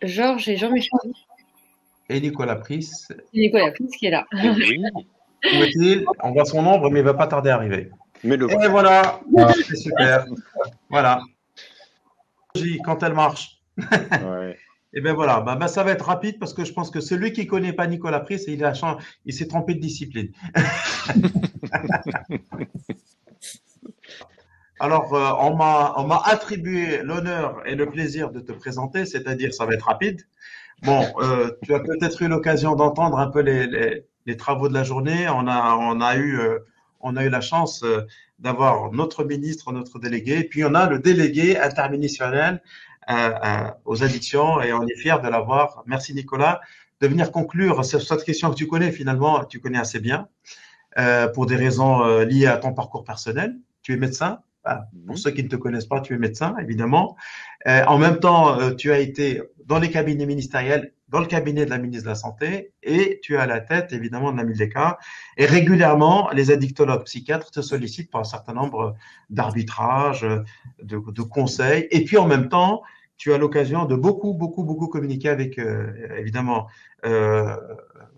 Georges et Jean-Michel Et Nicolas Pris. et Nicolas Pris qui est là. Et oui, Où est-il? On voit son ombre, mais il ne va pas tarder à arriver. mais le Et voilà. voilà, c'est super. Voilà. Quand elle marche. Ouais. Et bien voilà, ça va être rapide parce que je pense que celui qui ne connaît pas Nicolas Pris, il s'est trompé de discipline. Alors, on m'a attribué l'honneur et le plaisir de te présenter, c'est-à-dire ça va être rapide. Bon, tu as peut-être eu l'occasion d'entendre un peu les travaux de la journée. On a eu la chance d'avoir notre ministre, notre délégué, puis on a le délégué interministériel aux addictions et on est fiers de l'avoir. Merci Nicolas de venir conclure cette question que tu connais finalement, tu connais assez bien pour des raisons liées à ton parcours personnel. Tu es médecin. Pour Mhm. ceux qui ne te connaissent pas, tu es médecin, évidemment. En même temps, tu as été dans les cabinets ministériels, dans le cabinet de la ministre de la Santé, et tu es à la tête, évidemment, de la MILDECA. Et régulièrement, les addictologues psychiatres te sollicitent pour un certain nombre d'arbitrages, de conseils. Et puis, en même temps, tu as l'occasion de beaucoup, beaucoup, beaucoup communiquer avec, évidemment, euh,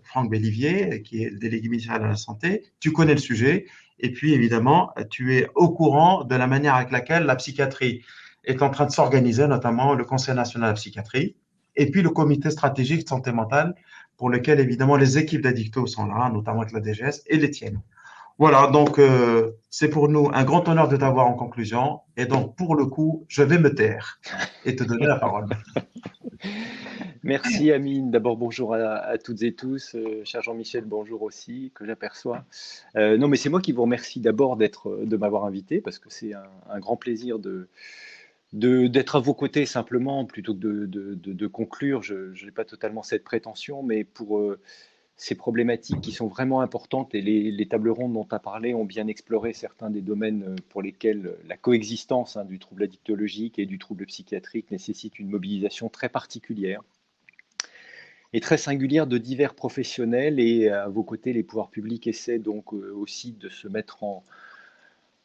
Franck Bellivier, qui est le délégué ministériel de la Santé. Tu connais le sujet. Et puis, évidemment, tu es au courant de la manière avec laquelle la psychiatrie est en train de s'organiser, notamment le Conseil national de la psychiatrie, et puis le comité stratégique de santé mentale, pour lequel, évidemment, les équipes d'addictos sont là, notamment avec la DGS et les tiennes. Voilà, donc c'est pour nous un grand honneur de t'avoir en conclusion. Et donc, pour le coup, je vais me taire et te donner la parole. Merci Amine. D'abord bonjour à toutes et tous. Cher Jean-Michel, bonjour aussi, que j'aperçois. Non, mais c'est moi qui vous remercie d'abord de m'avoir invité, parce que c'est un grand plaisir d'être à vos côtés simplement, plutôt que de conclure. Je n'ai pas totalement cette prétention, mais pour ces problématiques qui sont vraiment importantes, et les tables rondes dont tu as parlé ont bien exploré certains des domaines pour lesquels la coexistence, du trouble addictologique et du trouble psychiatrique nécessite une mobilisation très particulière et très singulière de divers professionnels. Et à vos côtés, les pouvoirs publics essaient donc aussi de se mettre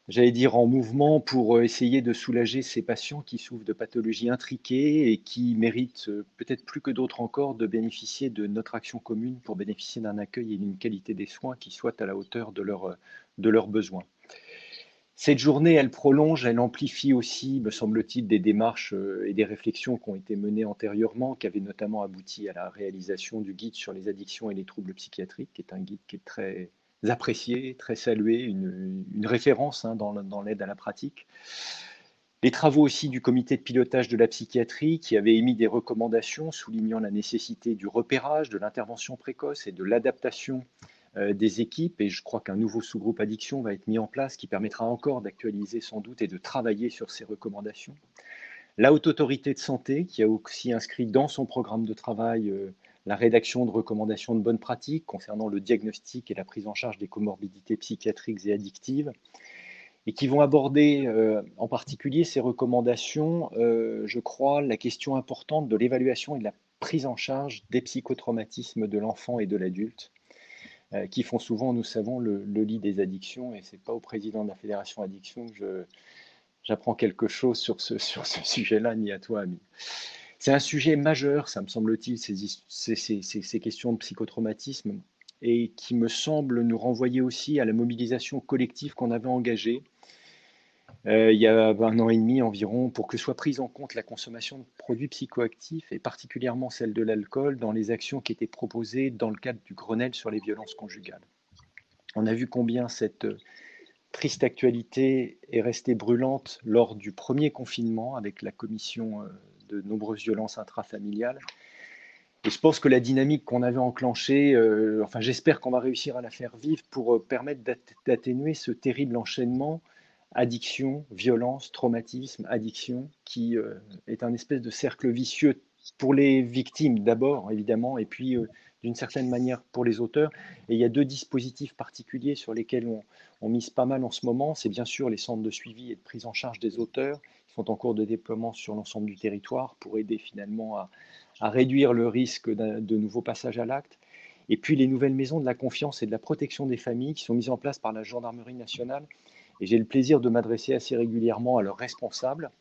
j'allais dire, en mouvement pour essayer de soulager ces patients qui souffrent de pathologies intriquées et qui méritent peut-être plus que d'autres encore de bénéficier de notre action commune pour bénéficier d'un accueil et d'une qualité des soins qui soit à la hauteur de leurs besoins. Cette journée, elle prolonge, elle amplifie aussi, me semble-t-il, des démarches et des réflexions qui ont été menées antérieurement, qui avaient notamment abouti à la réalisation du guide sur les addictions et les troubles psychiatriques, qui est un guide qui est très apprécié, très salué, une référence dans l'aide à la pratique. Les travaux aussi du comité de pilotage de la psychiatrie qui avait émis des recommandations soulignant la nécessité du repérage, de l'intervention précoce et de l'adaptation des équipes. Et je crois qu'un nouveau sous-groupe addiction va être mis en place qui permettra encore d'actualiser sans doute et de travailler sur ces recommandations. La Haute Autorité de Santé qui a aussi inscrit dans son programme de travail la rédaction de recommandations de bonnes pratiques concernant le diagnostic et la prise en charge des comorbidités psychiatriques et addictives, et qui vont aborder en particulier ces recommandations, je crois, la question importante de l'évaluation et de la prise en charge des psychotraumatismes de l'enfant et de l'adulte, qui font souvent, nous savons, le lit des addictions. Et ce n'est pas au président de la Fédération Addiction que j'apprends quelque chose sur ce sujet-là, ni à toi, ami. C'est un sujet majeur, ça me semble-t-il, ces questions de psychotraumatisme, et qui me semble nous renvoyer aussi à la mobilisation collective qu'on avait engagée il y a 1 an et demi environ, pour que soit prise en compte la consommation de produits psychoactifs, et particulièrement celle de l'alcool, dans les actions qui étaient proposées dans le cadre du Grenelle sur les violences conjugales. On a vu combien cette triste actualité est restée brûlante lors du premier confinement, avec la commission de nombreuses violences intrafamiliales. Et je pense que la dynamique qu'on avait enclenchée, enfin j'espère qu'on va réussir à la faire vivre pour permettre d'atténuer ce terrible enchaînement addiction, violence, traumatisme, addiction, qui est un espèce de cercle vicieux pour les victimes d'abord, évidemment, et puis d'une certaine manière pour les auteurs. Et il y a deux dispositifs particuliers sur lesquels on mise pas mal en ce moment. C'est bien sûr les centres de suivi et de prise en charge des auteurs, qui sont en cours de déploiement sur l'ensemble du territoire pour aider finalement à réduire le risque de nouveaux passages à l'acte. Et puis les nouvelles maisons de la confiance et de la protection des familles qui sont mises en place par la gendarmerie nationale. Et j'ai le plaisir de m'adresser assez régulièrement à leurs responsables.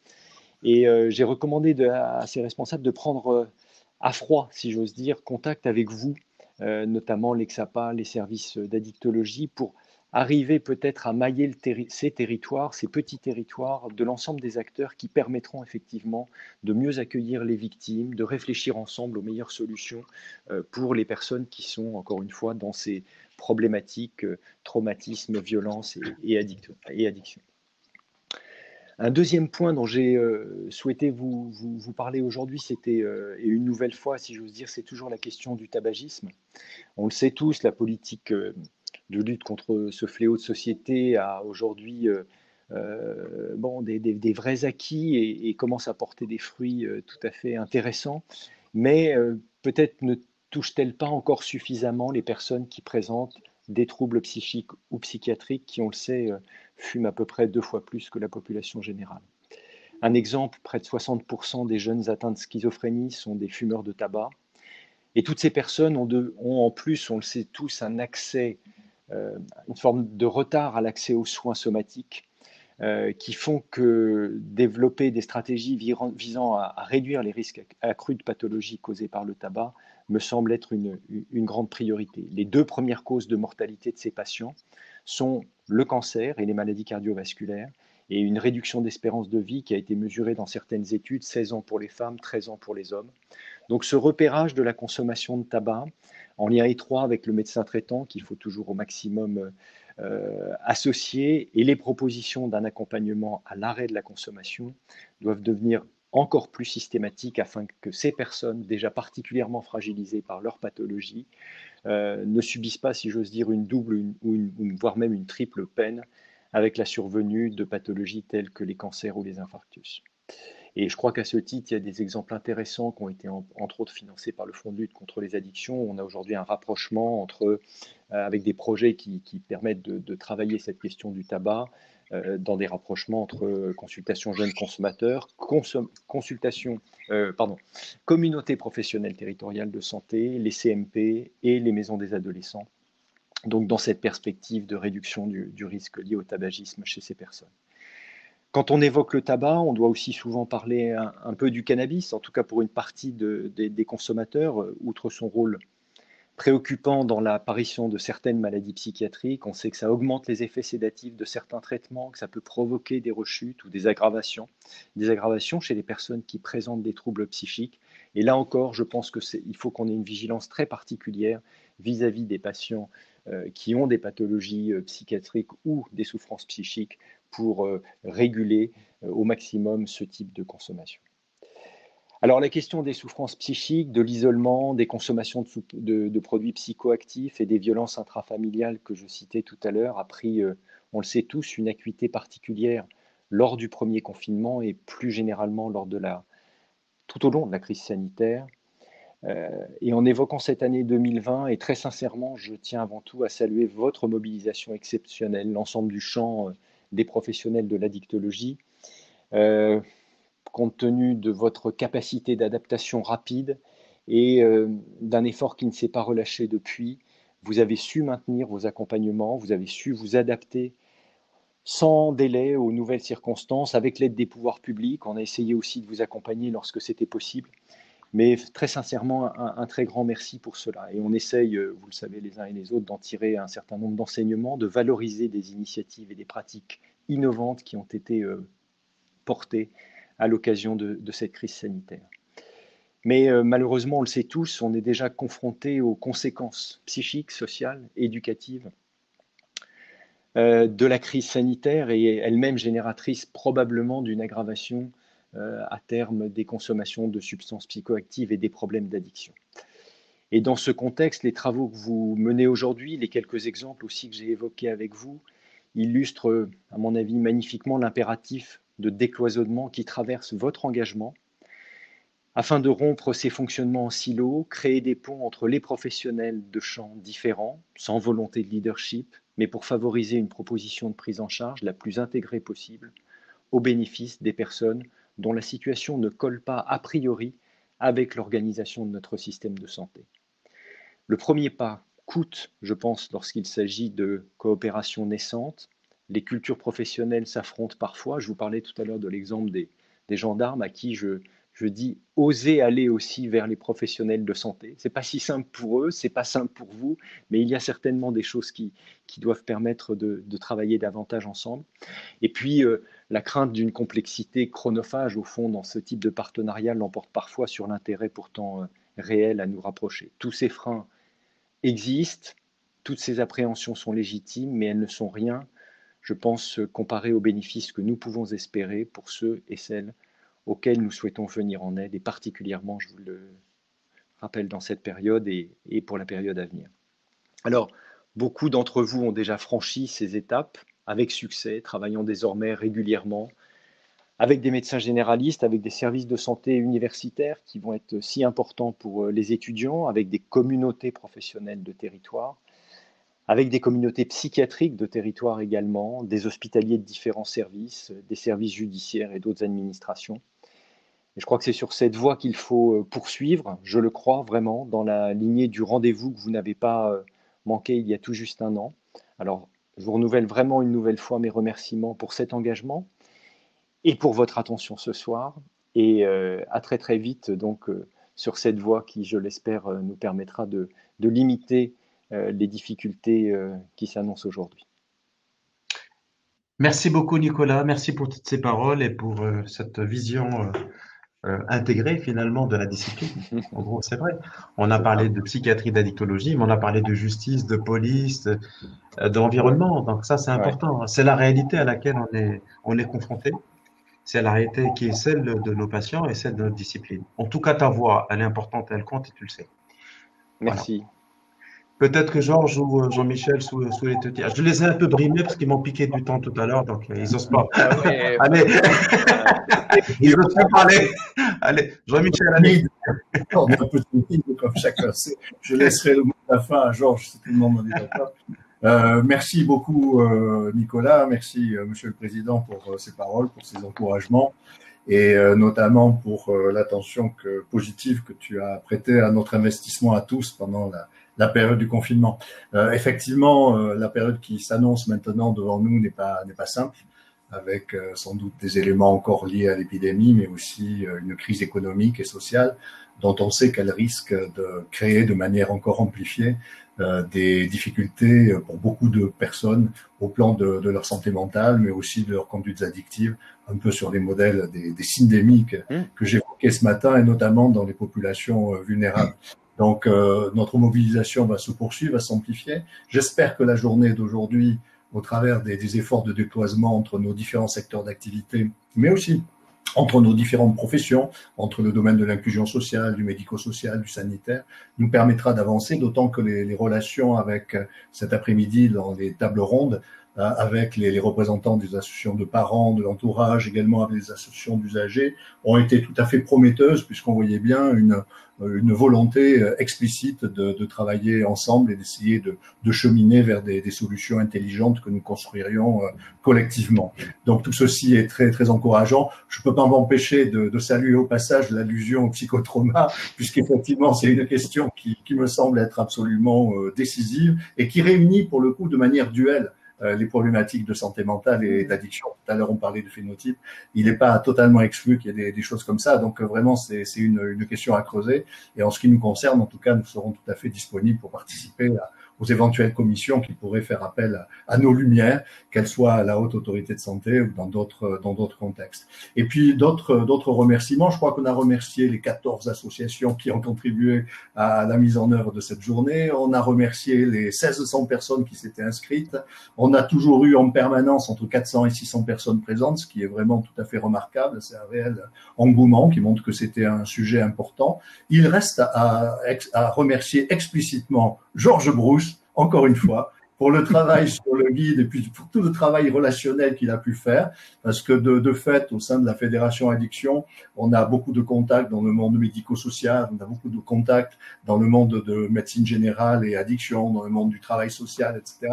Et j'ai recommandé à ces responsables de prendre à froid, si j'ose dire, contact avec vous, notamment l'Exapa, les services d'addictologie, pour arriver peut-être à mailler ces territoires, ces petits territoires, de l'ensemble des acteurs qui permettront effectivement de mieux accueillir les victimes, de réfléchir ensemble aux meilleures solutions pour les personnes qui sont, encore une fois, dans ces problématiques, traumatisme, violence et addiction. Un deuxième point dont j'ai souhaité vous parler aujourd'hui, c'était, et une nouvelle fois, si j'ose dire, c'est toujours la question du tabagisme. On le sait tous, la politique de lutte contre ce fléau de société a aujourd'hui des vrais acquis et commence à porter des fruits tout à fait intéressants, mais peut-être ne touche-t-elle pas encore suffisamment les personnes qui présentent des troubles psychiques ou psychiatriques qui, on le sait, fument à peu près 2 fois plus que la population générale. Un exemple, près de 60% des jeunes atteints de schizophrénie sont des fumeurs de tabac. Et toutes ces personnes ont en plus, on le sait tous, un accès, une forme de retard à l'accès aux soins somatiques qui font que développer des stratégies visant à réduire les risques accrus de pathologies causées par le tabac me semble être une grande priorité. Les 2 premières causes de mortalité de ces patients sont le cancer et les maladies cardiovasculaires, et une réduction d'espérance de vie qui a été mesurée dans certaines études, 16 ans pour les femmes, 13 ans pour les hommes. Donc ce repérage de la consommation de tabac, en lien étroit avec le médecin traitant, qu'il faut toujours au maximum associer, et les propositions d'un accompagnement à l'arrêt de la consommation doivent devenir encore plus systématiques afin que ces personnes, déjà particulièrement fragilisées par leur pathologie, ne subissent pas, si j'ose dire, une double voire même une triple peine avec la survenue de pathologies telles que les cancers ou les infarctus. Et je crois qu'à ce titre, il y a des exemples intéressants qui ont été entre autres financés par le Fonds de lutte contre les addictions. On a aujourd'hui un rapprochement avec des projets qui permettent de travailler cette question du tabac dans des rapprochements entre consultation jeunes consommateurs, communauté professionnelle territoriale de santé, les CMP et les maisons des adolescents. Donc dans cette perspective de réduction du risque lié au tabagisme chez ces personnes. Quand on évoque le tabac, on doit aussi souvent parler un peu du cannabis, en tout cas pour une partie des consommateurs, outre son rôle préoccupant dans l'apparition de certaines maladies psychiatriques. On sait que ça augmente les effets sédatifs de certains traitements, que ça peut provoquer des rechutes ou des aggravations chez les personnes qui présentent des troubles psychiques. Et là encore, je pense qu'il faut qu'on ait une vigilance très particulière vis-à-vis des patients qui ont des pathologies psychiatriques ou des souffrances psychiques pour réguler au maximum ce type de consommation. Alors la question des souffrances psychiques, de l'isolement, des consommations de produits psychoactifs et des violences intrafamiliales que je citais tout à l'heure a pris, on le sait tous, une acuité particulière lors du premier confinement et plus généralement tout au long de la crise sanitaire. Et en évoquant cette année 2020, et très sincèrement, je tiens avant tout à saluer votre mobilisation exceptionnelle, l'ensemble du champ des professionnels de l'addictologie, compte tenu de votre capacité d'adaptation rapide et d'un effort qui ne s'est pas relâché depuis. Vous avez su maintenir vos accompagnements, vous avez su vous adapter sans délai aux nouvelles circonstances, avec l'aide des pouvoirs publics. On a essayé aussi de vous accompagner lorsque c'était possible. Mais très sincèrement, un très grand merci pour cela. Et on essaye, vous le savez les uns et les autres, d'en tirer un certain nombre d'enseignements, de valoriser des initiatives et des pratiques innovantes qui ont été portées à l'occasion de cette crise sanitaire. Mais malheureusement, on le sait tous, on est déjà confronté aux conséquences psychiques, sociales, éducatives de la crise sanitaire et elle-même génératrice probablement d'une aggravation à terme des consommations de substances psychoactives et des problèmes d'addiction. Et dans ce contexte, les travaux que vous menez aujourd'hui, les quelques exemples aussi que j'ai évoqués avec vous, illustrent, à mon avis, magnifiquement l'impératif de décloisonnement qui traverse votre engagement, afin de rompre ces fonctionnements en silo, créer des ponts entre les professionnels de champs différents, sans volonté de leadership, mais pour favoriser une proposition de prise en charge la plus intégrée possible, au bénéfice des personnes dont la situation ne colle pas a priori avec l'organisation de notre système de santé. Le premier pas coûte, je pense, lorsqu'il s'agit de coopération naissante. Les cultures professionnelles s'affrontent parfois. Je vous parlais tout à l'heure de l'exemple des gendarmes à qui je je dis, osez aller aussi vers les professionnels de santé. C'est pas si simple pour eux, c'est pas simple pour vous, mais il y a certainement des choses qui doivent permettre de travailler davantage ensemble. Et puis, la crainte d'une complexité chronophage, au fond, dans ce type de partenariat, l'emporte parfois sur l'intérêt pourtant réel à nous rapprocher. Tous ces freins existent, toutes ces appréhensions sont légitimes, mais elles ne sont rien, je pense, comparées aux bénéfices que nous pouvons espérer pour ceux et celles auxquels nous souhaitons venir en aide, et particulièrement, je vous le rappelle, dans cette période et pour la période à venir. Alors, beaucoup d'entre vous ont déjà franchi ces étapes avec succès, travaillant désormais régulièrement avec des médecins généralistes, avec des services de santé universitaires qui vont être si importants pour les étudiants, avec des communautés professionnelles de territoire, avec des communautés psychiatriques de territoire également, des hospitaliers de différents services, des services judiciaires et d'autres administrations. Et je crois que c'est sur cette voie qu'il faut poursuivre, je le crois vraiment, dans la lignée du rendez-vous que vous n'avez pas manqué il y a tout juste un an. Alors, je vous renouvelle vraiment une nouvelle fois mes remerciements pour cet engagement et pour votre attention ce soir. Et à très très vite donc sur cette voie qui, je l'espère, nous permettra de limiter les difficultés qui s'annoncent aujourd'hui. Merci beaucoup, Nicolas. Merci pour toutes ces paroles et pour cette vision intégrée finalement de la discipline. En gros, c'est vrai. On a parlé de psychiatrie, d'addictologie, mais on a parlé de justice, de police, d'environnement. Donc ça, c'est important. C'est la réalité à laquelle on est confronté. C'est la réalité qui est celle de nos patients et celle de notre discipline. En tout cas, ta voix, elle est importante, elle compte et tu le sais. Merci. Voilà. Peut-être que Georges ou Jean-Michel sous les têtiers. Je les ai un peu brimés parce qu'ils m'ont piqué du temps tout à l'heure, donc ils n'osent pas. Ah ouais. Allez, ils n'osent pas parler. Allez, Jean-Michel, allez. On est un peu timide comme chacun sait. Je laisserai le mot de la fin à Georges si tout le monde n'en est d'accord. Merci beaucoup Nicolas, merci Monsieur le Président pour ces paroles, pour ces encouragements et notamment pour l'attention positive que tu as prêtée à notre investissement à tous pendant la période du confinement. Effectivement, la période qui s'annonce maintenant devant nous n'est pas simple, avec sans doute des éléments encore liés à l'épidémie, mais aussi une crise économique et sociale dont on sait qu'elle risque de créer de manière encore amplifiée des difficultés pour beaucoup de personnes au plan de leur santé mentale, mais aussi de leurs conduites addictives, un peu sur les modèles des syndémiques que j'évoquais ce matin, et notamment dans les populations vulnérables. Donc, notre mobilisation va se poursuivre, va s'amplifier. J'espère que la journée d'aujourd'hui, au travers des efforts de déploiement entre nos différents secteurs d'activité, mais aussi entre nos différentes professions, entre le domaine de l'inclusion sociale, du médico-social, du sanitaire, nous permettra d'avancer, d'autant que les relations avec cet après-midi dans les tables rondes, avec les représentants des associations de parents, de l'entourage, également avec les associations d'usagers, ont été tout à fait prometteuses, puisqu'on voyait bien une volonté explicite de travailler ensemble et d'essayer de cheminer vers des solutions intelligentes que nous construirions collectivement. Donc tout ceci est très très encourageant. Je ne peux pas m'empêcher de saluer au passage l'allusion au psychotrauma, puisqu'effectivement c'est une question qui me semble être absolument décisive et qui réunit pour le coup de manière duelle les problématiques de santé mentale et d'addiction. Tout à l'heure, on parlait de phénotype. Il n'est pas totalement exclu qu'il y ait des choses comme ça. Donc, vraiment, c'est une question à creuser. Et en ce qui nous concerne, en tout cas, nous serons tout à fait disponibles pour participer aux éventuelles commissions qui pourraient faire appel à nos lumières, qu'elles soient à la Haute Autorité de Santé ou dans d'autres contextes. Et puis, d'autres remerciements. Je crois qu'on a remercié les 14 associations qui ont contribué à la mise en œuvre de cette journée. On a remercié les 1600 personnes qui s'étaient inscrites. On a toujours eu en permanence entre 400 et 600 personnes présentes, ce qui est vraiment tout à fait remarquable. C'est un réel engouement qui montre que c'était un sujet important. Il reste à remercier explicitement Georges Brousse, encore une fois, pour le travail sur le guide et puis pour tout le travail relationnel qu'il a pu faire, parce que de fait, au sein de la Fédération Addiction, on a beaucoup de contacts dans le monde médico-social, on a beaucoup de contacts dans le monde de médecine générale et addiction, dans le monde du travail social, etc.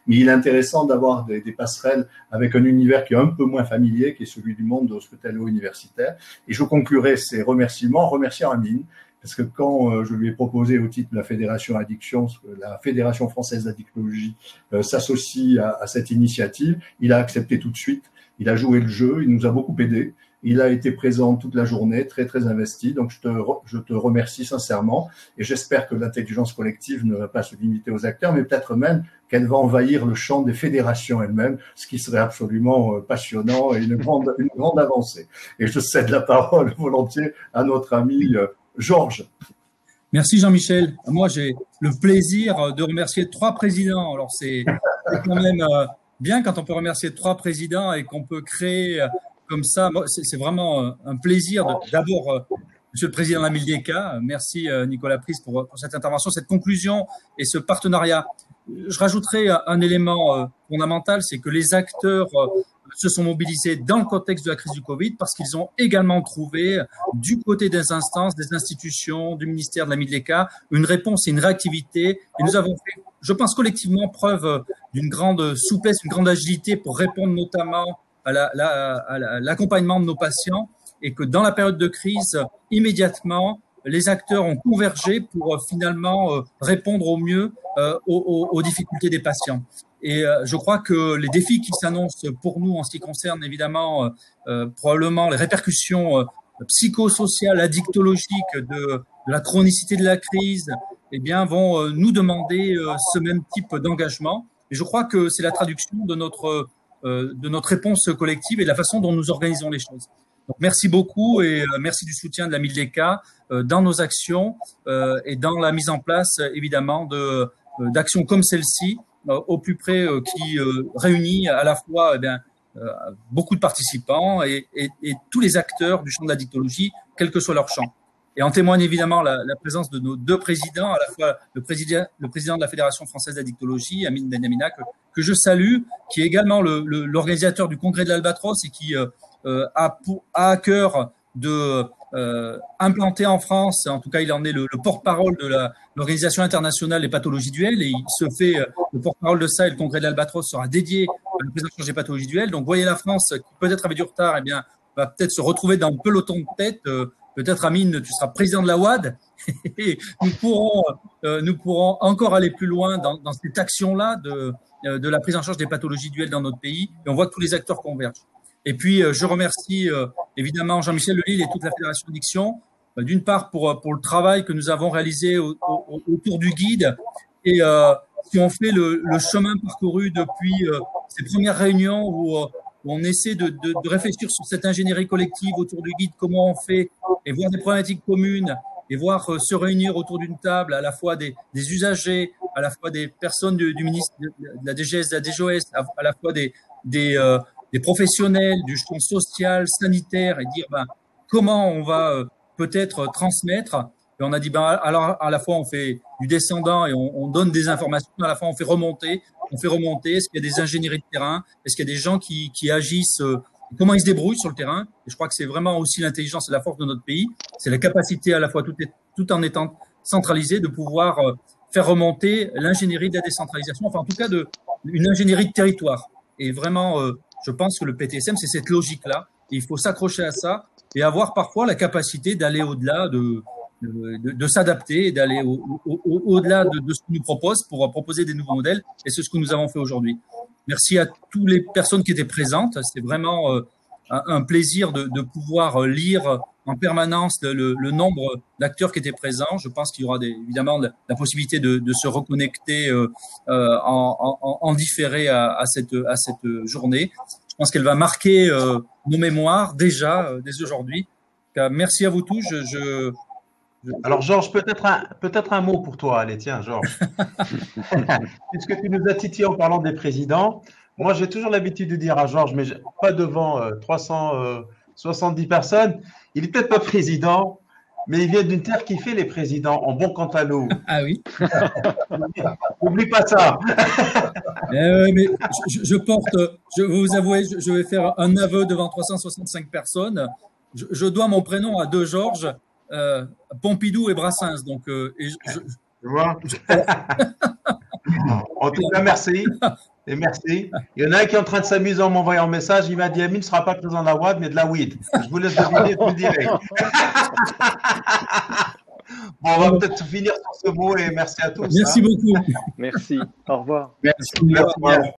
Mais il est intéressant d'avoir des passerelles avec un univers qui est un peu moins familier, qui est celui du monde hospitalo-universitaire. Et je conclurai ces remerciant Amine, parce que quand je lui ai proposé au titre de la Fédération Addiction, la Fédération Française d'Addictologie s'associe à cette initiative, il a accepté tout de suite, il a joué le jeu, il nous a beaucoup aidé. Il a été présent toute la journée, très, très investi. Donc, je te remercie sincèrement et j'espère que l'intelligence collective ne va pas se limiter aux acteurs, mais peut-être même qu'elle va envahir le champ des fédérations elles-mêmes, ce qui serait absolument passionnant et une grande avancée. Et je cède la parole volontiers à notre ami Georges. Merci Jean-Michel. Moi, j'ai le plaisir de remercier 3 présidents. Alors, c'est quand même bien quand on peut remercier 3 présidents et qu'on peut créer comme ça. C'est vraiment un plaisir. D'abord, Monsieur le Président de la Mildeka, merci Nicolas Pris pour cette intervention, cette conclusion et ce partenariat. Je rajouterai un élément fondamental, c'est que les acteurs se sont mobilisés dans le contexte de la crise du Covid parce qu'ils ont également trouvé du côté des instances, des institutions, du ministère de la Mildeka, une réponse et une réactivité. Et nous avons fait, je pense collectivement, preuve d'une grande souplesse, une grande agilité pour répondre notamment à l'accompagnement de nos patients et que dans la période de crise, immédiatement, les acteurs ont convergé pour finalement répondre au mieux aux difficultés des patients. Et je crois que les défis qui s'annoncent pour nous en ce qui concerne évidemment probablement les répercussions psychosociales, addictologiques de la chronicité de la crise, eh bien vont nous demander ce même type d'engagement. Et je crois que c'est la traduction de notre réponse collective et de la façon dont nous organisons les choses. Donc, merci beaucoup et merci du soutien de la Mildeka dans nos actions et dans la mise en place évidemment d'actions comme celle-ci au plus près qui réunit à la fois beaucoup de participants et tous les acteurs du champ de la dictologie, quel que soit leur champ. Et en témoigne évidemment la présence de nos 2 présidents, à la fois le président de la Fédération française d'Addictologie, Amin Benhamina, que je salue, qui est également l'organisateur du congrès de l'Albatros et qui a à cœur de implanter en France, en tout cas il en est le porte-parole de l'Organisation internationale des pathologies duelles et il se fait le porte-parole de ça et le congrès de l'Albatros sera dédié à la prise en charge des pathologies duelles. Donc voyez la France qui peut-être avait du retard, eh bien va peut-être se retrouver dans le peloton de tête. Peut-être Amine, tu seras président de la WAD et nous pourrons encore aller plus loin dans cette action-là de la prise en charge des pathologies duelles dans notre pays et on voit que tous les acteurs convergent. Et puis, je remercie évidemment Jean-Michel Lelille et toute la Fédération Addiction, d'une part pour le travail que nous avons réalisé autour du guide et qui ont fait le chemin parcouru depuis ces premières réunions où on essaie de réfléchir sur cette ingénierie collective autour du guide, comment on fait et voir des problématiques communes et voir se réunir autour d'une table à la fois des usagers, à la fois des personnes du ministère de la DGS, de la DGOS, à la fois des professionnels du champ social, sanitaire et dire comment on va peut-être transmettre. Et on a dit alors à la fois on fait du descendant et on donne des informations, à la fois on fait remonter. Est-ce qu'il y a des ingénieries de terrain? Est-ce qu'il y a des gens qui agissent? Comment ils se débrouillent sur le terrain? Et je crois que c'est vraiment aussi l'intelligence et la force de notre pays. C'est la capacité à la fois tout en étant centralisé de pouvoir faire remonter l'ingénierie de la décentralisation, enfin en tout cas une ingénierie de territoire. Et vraiment, je pense que le PTSM, c'est cette logique-là. Et il faut s'accrocher à ça et avoir parfois la capacité d'aller au-delà de s'adapter et d'aller au-delà de ce qu'on nous propose pour proposer des nouveaux modèles. Et c'est ce que nous avons fait aujourd'hui. Merci à toutes les personnes qui étaient présentes. C'était vraiment un plaisir de pouvoir lire en permanence le nombre d'acteurs qui étaient présents. Je pense qu'il y aura évidemment la possibilité de se reconnecter en différé à cette journée. Je pense qu'elle va marquer nos mémoires déjà dès aujourd'hui. Merci à vous tous. Alors Georges, peut-être un mot pour toi. Allez, tiens, Georges. Puisque tu nous as titillé en parlant des présidents, moi j'ai toujours l'habitude de dire à Georges, mais pas devant 370 personnes, il n'est peut-être pas président, mais il vient d'une terre qui fait les présidents en bon cantalou. Ah oui. N'oublie pas ça. Mais je vais vous avouer, je vais faire un aveu devant 365 personnes. Je dois mon prénom à 2 Georges, Pompidou et Brassens. Donc, tu vois. En tout cas, merci. Et merci. Il y en a un qui est en train de s'amuser en m'envoyant un message. Il m'a dit Amine ne sera pas président de la WAD, mais de la WID. Je vous laisse deviner, vous le direz. Bon, on va peut-être finir sur ce mot et merci à tous. Merci beaucoup. Merci. Au revoir. Merci.